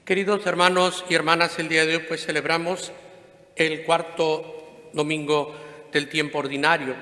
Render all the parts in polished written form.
Queridos hermanos y hermanas, el día de hoy pues celebramos el cuarto domingo del tiempo ordinario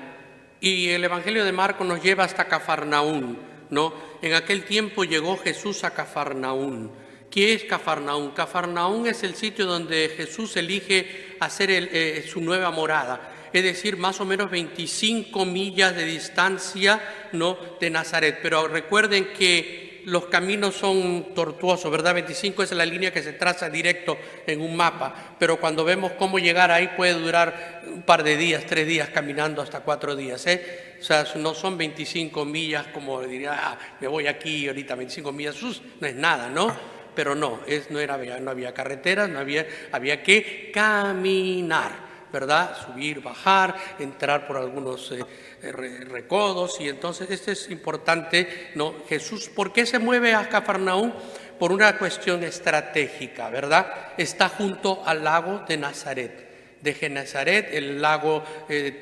y el Evangelio de Marcos nos lleva hasta Cafarnaún, ¿no? En aquel tiempo llegó Jesús a Cafarnaún. ¿Qué es Cafarnaún? Cafarnaún es el sitio donde Jesús elige hacer su nueva morada, es decir, más o menos 25 millas de distancia, ¿no?, de Nazaret. Pero recuerden que los caminos son tortuosos, ¿verdad? 25 es la línea que se traza directo en un mapa, pero cuando vemos cómo llegar ahí puede durar un par de días, 3 días caminando, hasta 4 días, ¿eh? O sea, no son 25 millas como diría, me voy aquí ahorita, 25 millas, no es nada, ¿no? Pero no había carreteras, había que caminar, ¿verdad? Subir, bajar, entrar por algunos recodos. Y entonces esto es importante, ¿no? Jesús, ¿por qué se mueve a Cafarnaún? Por una cuestión estratégica, ¿verdad? Está junto al lago de Nazaret. De Genesaret, el lago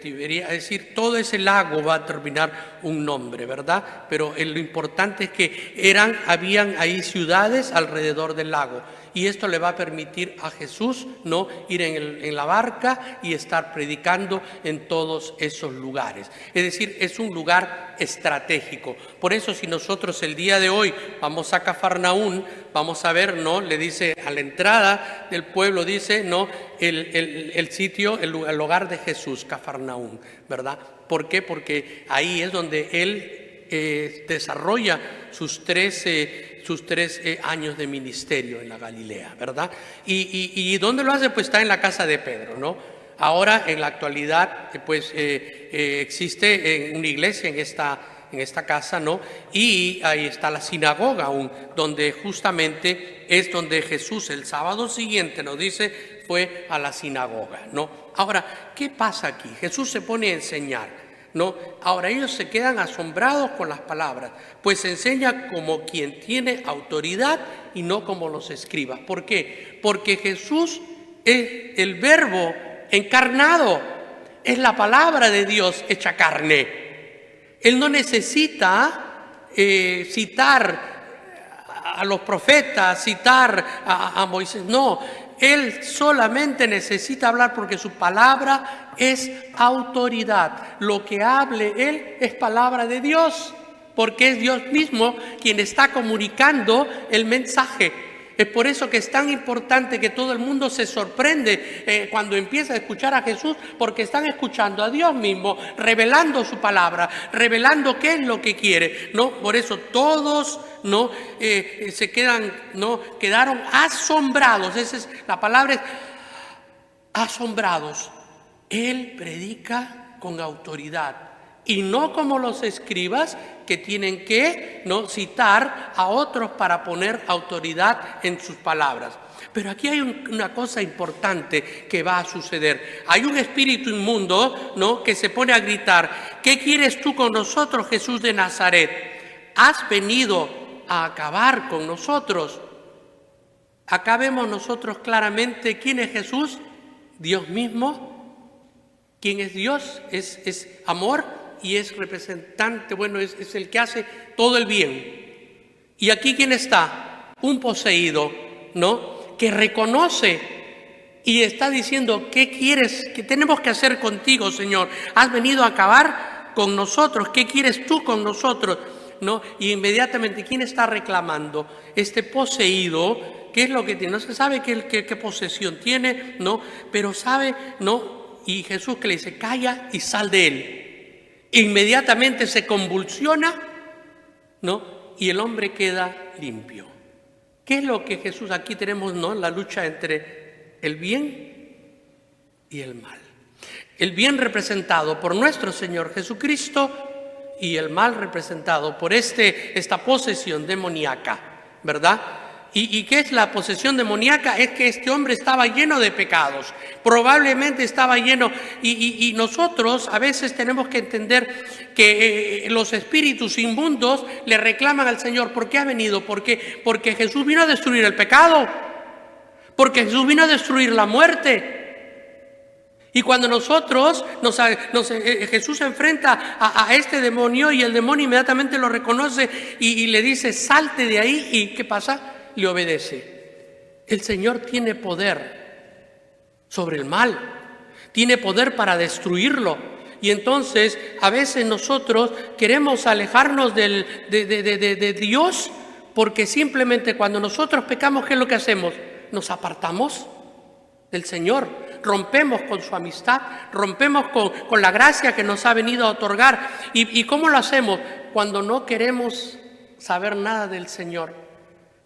Tiberíades, es decir, todo ese lago va a terminar un nombre, ¿verdad? Pero lo importante es que habían ahí ciudades alrededor del lago, y esto le va a permitir a Jesús, ¿no?, ir en la barca y estar predicando en todos esos lugares. Es decir, es un lugar estratégico. Por eso, si nosotros el día de hoy vamos a Cafarnaún, vamos a ver, ¿no?, le dice a la entrada del pueblo, dice, ¿no?, el sitio, el hogar de Jesús, Cafarnaún, ¿verdad? ¿Por qué? Porque ahí es donde él desarrolla sus tres años de ministerio en la Galilea, ¿verdad? ¿Y dónde lo hace? Pues está en la casa de Pedro, ¿no? Ahora, en la actualidad, pues existe una iglesia en esta casa, ¿no? Y ahí está la sinagoga aún, donde justamente es donde Jesús el sábado siguiente, nos dice, fue a la sinagoga, ¿no? Ahora, ¿qué pasa aquí? Jesús se pone a enseñar, ¿no? Ahora ellos se quedan asombrados con las palabras, pues enseña como quien tiene autoridad y no como los escribas. ¿Por qué? Porque Jesús es el Verbo encarnado, es la palabra de Dios hecha carne. Él no necesita citar a los profetas, citar a Moisés, no. Él solamente necesita hablar porque su palabra es autoridad. Lo que hable Él es palabra de Dios, porque es Dios mismo quien está comunicando el mensaje. Es por eso que es tan importante que todo el mundo se sorprende cuando empieza a escuchar a Jesús, porque están escuchando a Dios mismo, revelando su palabra, revelando qué es lo que quiere, ¿no? Por eso todos, ¿no?, quedaron asombrados. Esa es la palabra, es asombrados. Él predica con autoridad y no como los escribas, que tienen que, ¿no?, citar a otros para poner autoridad en sus palabras. Pero aquí hay una cosa importante que va a suceder. Hay un espíritu inmundo, ¿no?, que se pone a gritar: ¿qué quieres tú con nosotros, Jesús de Nazaret? ¿Has venido a acabar con nosotros? Acá vemos nosotros claramente quién es Jesús, Dios mismo. ¿Quién es Dios? Es amor. Y es representante, bueno, es el que hace todo el bien. Y aquí, ¿quién está? Un poseído, ¿no?, que reconoce y está diciendo: ¿qué quieres? ¿Qué tenemos que hacer contigo, Señor? Has venido a acabar con nosotros. ¿Qué quieres tú con nosotros? ¿No? Y inmediatamente, ¿quién está reclamando? Este poseído. ¿Qué es lo que tiene? No se sabe qué posesión tiene, ¿no? Pero sabe, ¿no? Y Jesús, que le dice: calla y sal de él. Inmediatamente se convulsiona, ¿no?, y el hombre queda limpio. ¿Qué es lo que Jesús? Aquí tenemos, ¿no?, la lucha entre el bien y el mal. El bien representado por nuestro Señor Jesucristo y el mal representado por esta posesión demoníaca, ¿verdad? ¿Y qué es la posesión demoníaca? Es que este hombre estaba lleno de pecados, probablemente estaba lleno, y nosotros a veces tenemos que entender que los espíritus inmundos le reclaman al Señor: ¿por qué ha venido? Porque Jesús vino a destruir el pecado, porque Jesús vino a destruir la muerte. Y cuando nosotros Jesús se enfrenta a este demonio, y el demonio inmediatamente lo reconoce y le dice: salte de ahí. ¿Y qué pasa? Le obedece. El Señor tiene poder sobre el mal, tiene poder para destruirlo. Y entonces a veces nosotros queremos alejarnos de Dios porque simplemente cuando nosotros pecamos, ¿qué es lo que hacemos? Nos apartamos del Señor, rompemos con su amistad, rompemos con la gracia que nos ha venido a otorgar. ¿Y cómo lo hacemos? Cuando no queremos saber nada del Señor.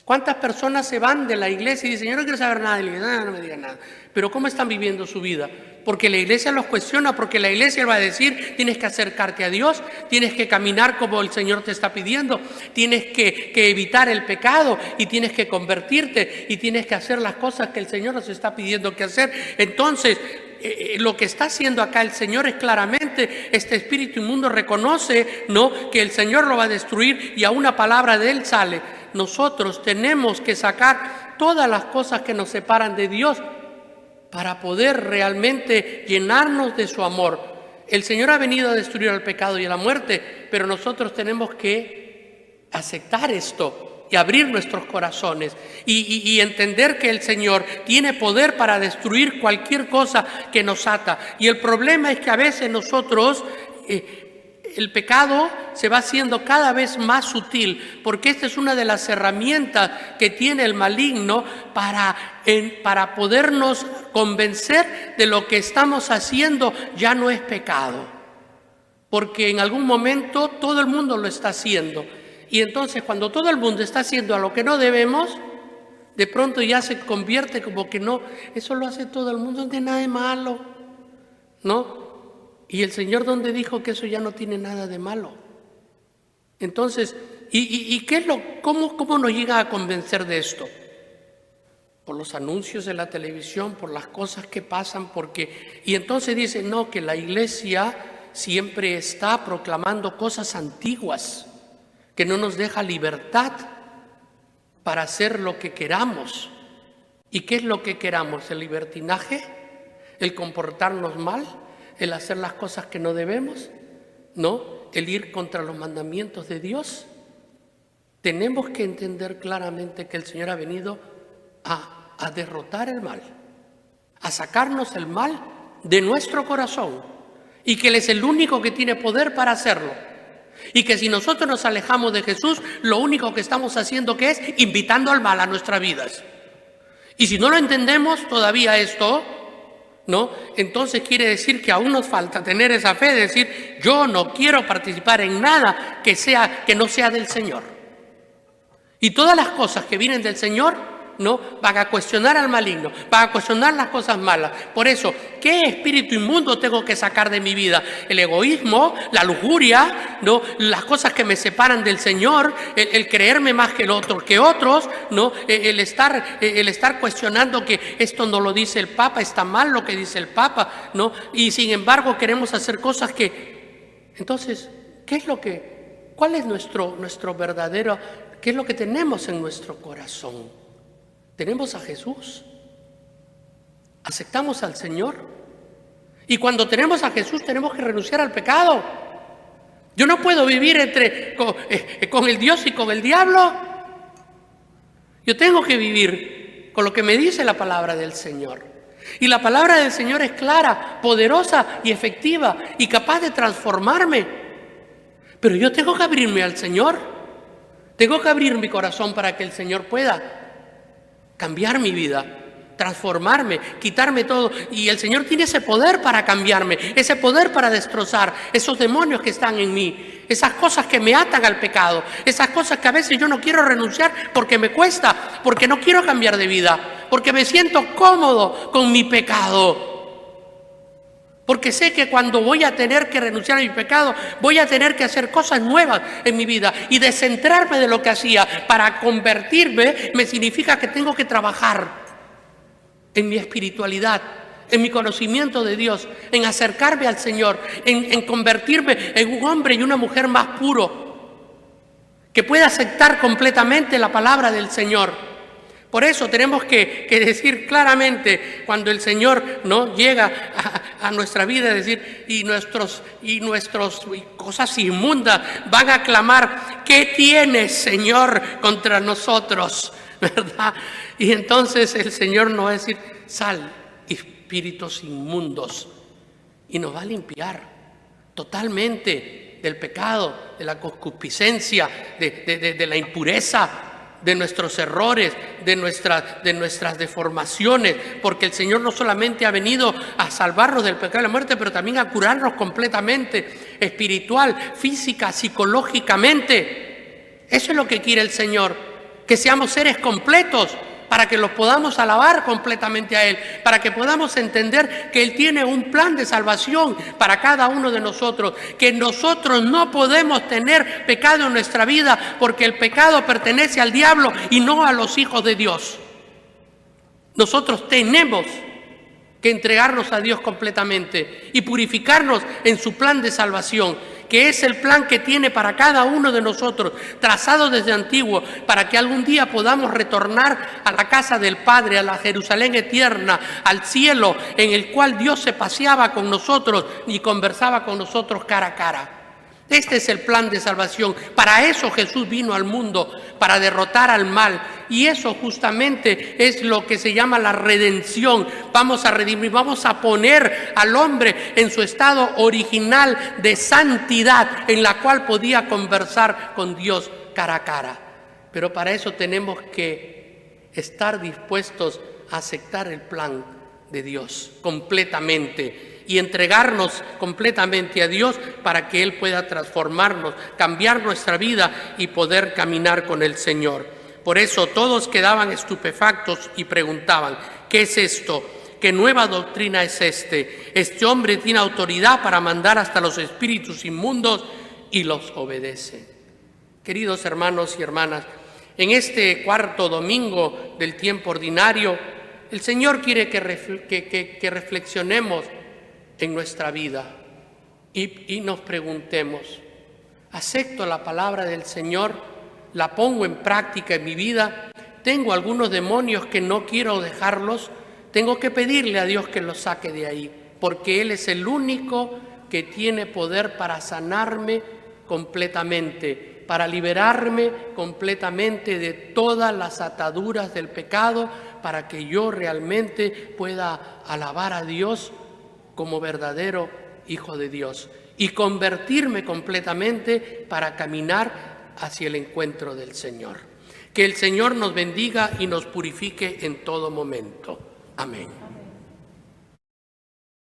¿Cuántas personas se van de la iglesia y dicen, yo no quiero saber nada de la iglesia? No me digan nada. Pero ¿cómo están viviendo su vida? Porque la iglesia los cuestiona, porque la iglesia va a decir, tienes que acercarte a Dios, tienes que caminar como el Señor te está pidiendo, tienes que evitar el pecado y tienes que convertirte y tienes que hacer las cosas que el Señor nos está pidiendo que hacer. Entonces, lo que está haciendo acá el Señor es claramente, este espíritu inmundo reconoce, ¿no?, que el Señor lo va a destruir y a una palabra de Él sale. Nosotros tenemos que sacar todas las cosas que nos separan de Dios para poder realmente llenarnos de su amor. El Señor ha venido a destruir al pecado y a la muerte, pero nosotros tenemos que aceptar esto y abrir nuestros corazones y entender que el Señor tiene poder para destruir cualquier cosa que nos ata. Y el problema es que a veces nosotros, el pecado se va haciendo cada vez más sutil, porque esta es una de las herramientas que tiene el maligno para podernos convencer de lo que estamos haciendo ya no es pecado. Porque en algún momento todo el mundo lo está haciendo. Y entonces cuando todo el mundo está haciendo a lo que no debemos, de pronto ya se convierte como que no, eso lo hace todo el mundo, no tiene nada de malo, ¿no? Y el Señor, ¿dónde dijo que eso ya no tiene nada de malo? Entonces, ¿y qué es cómo nos llega a convencer de esto? Por los anuncios de la televisión, por las cosas que pasan, y entonces dicen, no, que la iglesia siempre está proclamando cosas antiguas, que no nos deja libertad para hacer lo que queramos. ¿Y qué es lo que queramos? ¿El libertinaje? ¿El comportarnos mal? ¿El hacer las cosas que no debemos? ¿No? ¿El ir contra los mandamientos de Dios? Tenemos que entender claramente que el Señor ha venido a derrotar el mal, a sacarnos el mal de nuestro corazón, y que Él es el único que tiene poder para hacerlo. Y que si nosotros nos alejamos de Jesús, lo único que estamos haciendo que es invitando al mal a nuestras vidas. Y si no lo entendemos todavía esto, ¿no?, entonces quiere decir que aún nos falta tener esa fe de decir, yo no quiero participar en nada que no sea del Señor. Y todas las cosas que vienen del Señor, ¿no?, van a cuestionar al maligno, van a cuestionar las cosas malas. Por eso, ¿qué espíritu inmundo tengo que sacar de mi vida? El egoísmo, la lujuria, ¿no?, las cosas que me separan del Señor, el creerme más que otros, ¿no?, el estar cuestionando que esto no lo dice el Papa, está mal lo que dice el Papa, ¿no? Y sin embargo queremos hacer cosas que... Entonces, ¿cuál es nuestro verdadero, qué es lo que tenemos en nuestro corazón? Tenemos a Jesús, aceptamos al Señor, y cuando tenemos a Jesús tenemos que renunciar al pecado. Yo no puedo vivir con el Dios y con el diablo. Yo tengo que vivir con lo que me dice la palabra del Señor. Y la palabra del Señor es clara, poderosa y efectiva y capaz de transformarme. Pero yo tengo que abrirme al Señor, tengo que abrir mi corazón para que el Señor pueda cambiar mi vida, transformarme, quitarme todo. Y el Señor tiene ese poder para cambiarme, ese poder para destrozar esos demonios que están en mí, esas cosas que me atan al pecado, esas cosas que a veces yo no quiero renunciar porque me cuesta, porque no quiero cambiar de vida, porque me siento cómodo con mi pecado. Porque sé que cuando voy a tener que renunciar a mi pecado, voy a tener que hacer cosas nuevas en mi vida y descentrarme de lo que hacía. Para convertirme me significa que tengo que trabajar en mi espiritualidad, en mi conocimiento de Dios, en acercarme al Señor, en convertirme en un hombre y una mujer más puro, que pueda aceptar completamente la palabra del Señor. Por eso tenemos que decir claramente, cuando el Señor no llega a nuestra vida, decir, y nuestros cosas inmundas van a clamar, ¿qué tienes, Señor, contra nosotros? ¿verdad? Y entonces el Señor nos va a decir, sal, espíritus inmundos, y nos va a limpiar totalmente del pecado, de la concupiscencia, de la impureza, de nuestros errores, de nuestras deformaciones, porque el Señor no solamente ha venido a salvarnos del pecado y la muerte, pero también a curarnos completamente, espiritual, física, psicológicamente. Eso es lo que quiere el Señor, que seamos seres completos, para que los podamos alabar completamente a Él, para que podamos entender que Él tiene un plan de salvación para cada uno de nosotros, que nosotros no podemos tener pecado en nuestra vida, porque el pecado pertenece al diablo y no a los hijos de Dios. Nosotros tenemos que entregarnos a Dios completamente y purificarnos en su plan de salvación, que es el plan que tiene para cada uno de nosotros, trazado desde antiguo, para que algún día podamos retornar a la casa del Padre, a la Jerusalén eterna, al cielo, en el cual Dios se paseaba con nosotros y conversaba con nosotros cara a cara. Este es el plan de salvación. Para eso Jesús vino al mundo, para derrotar al mal. Y eso justamente es lo que se llama la redención. Vamos a redimir, vamos a poner al hombre en su estado original de santidad, en la cual podía conversar con Dios cara a cara. Pero para eso tenemos que estar dispuestos a aceptar el plan de Dios completamente y entregarnos completamente a Dios para que Él pueda transformarnos, cambiar nuestra vida y poder caminar con el Señor. Por eso todos quedaban estupefactos y preguntaban, ¿qué es esto? ¿Qué nueva doctrina es este? Este hombre tiene autoridad para mandar hasta los espíritus inmundos y los obedece. Queridos hermanos y hermanas, en este cuarto domingo del tiempo ordinario, el Señor quiere que reflexionemos en nuestra vida y nos preguntemos, ¿acepto la palabra del Señor? ¿La pongo en práctica en mi vida? ¿Tengo algunos demonios que no quiero dejarlos? Tengo que pedirle a Dios que los saque de ahí, porque Él es el único que tiene poder para sanarme completamente, para liberarme completamente de todas las ataduras del pecado, para que yo realmente pueda alabar a Dios como verdadero hijo de Dios y convertirme completamente para caminar hacia el encuentro del Señor. Que el Señor nos bendiga y nos purifique en todo momento. Amén.